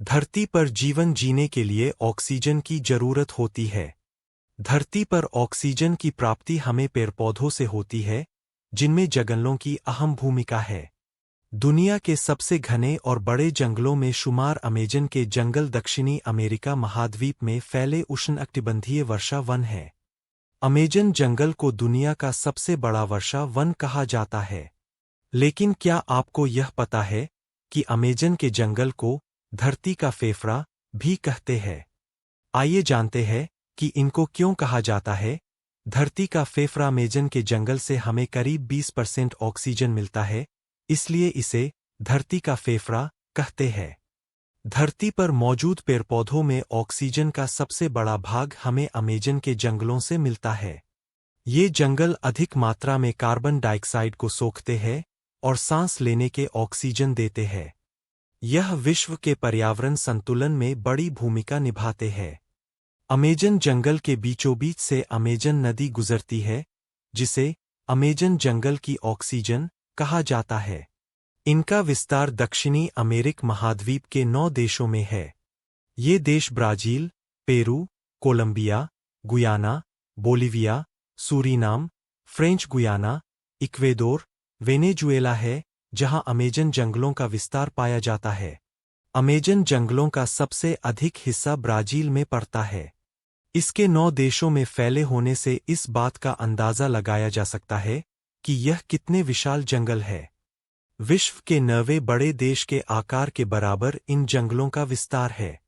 धरती पर जीवन जीने के लिए ऑक्सीजन की जरूरत होती है। धरती पर ऑक्सीजन की प्राप्ति हमें पेड़ पौधों से होती है, जिनमें जंगलों की अहम भूमिका है। दुनिया के सबसे घने और बड़े जंगलों में शुमार अमेजन के जंगल दक्षिणी अमेरिका महाद्वीप में फैले उष्णकटिबंधीय वर्षा वन है। अमेजन जंगल को दुनिया का सबसे बड़ा वर्षा वन कहा जाता है। लेकिन क्या आपको यह पता है कि अमेजन के जंगल को धरती का फेफड़ा भी कहते हैं? आइए जानते हैं कि इनको क्यों कहा जाता है। धरती का फेफड़ा अमेजन के जंगल से हमें करीब 20% ऑक्सीजन मिलता है, इसलिए इसे धरती का फेफड़ा कहते हैं। धरती पर मौजूद पेड़ पौधों में ऑक्सीजन का सबसे बड़ा भाग हमें अमेजन के जंगलों से मिलता है। ये जंगल अधिक मात्रा में कार्बन डाइऑक्साइड को सोखते हैं और सांस लेने के ऑक्सीजन देते हैं। यह विश्व के पर्यावरण संतुलन में बड़ी भूमिका निभाते हैं। अमेजन जंगल के बीचों बीच से अमेजन नदी गुजरती है, जिसे अमेजन जंगल की ऑक्सीजन कहा जाता है। इनका विस्तार दक्षिणी अमेरिक महाद्वीप के 9 देशों में है। ये देश Brazil, Peru, Colombia, Guyana, Bolivia, Suriname, French Guiana, Ecuador, Venezuela है, जहां अमेजन जंगलों का विस्तार पाया जाता है। अमेजन जंगलों का सबसे अधिक हिस्सा ब्राजील में पड़ता है। इसके 9 देशों में फैले होने से इस बात का अंदाजा लगाया जा सकता है कि यह कितने विशाल जंगल है। विश्व के 9वें बड़े देश के आकार के बराबर इन जंगलों का विस्तार है।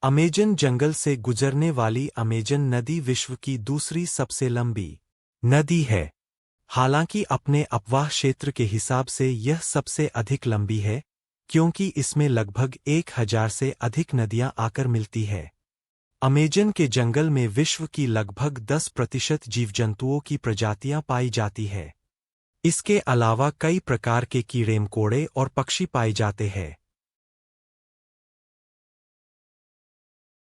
अमेजन जंगल से गुजरने वाली अमेजन नदी विश्व की दूसरी सबसे लंबी नदी है। हालांकि अपने अपवाह क्षेत्र के हिसाब से यह सबसे अधिक लंबी है, क्योंकि इसमें लगभग 1000 से अधिक नदियां आकर मिलती है। अमेजन के जंगल में विश्व की लगभग 10% जीवजंतुओं की प्रजातियां पाई जाती है। इसके अलावा कई प्रकार के कीड़े मकोड़े और पक्षी पाए जाते हैं।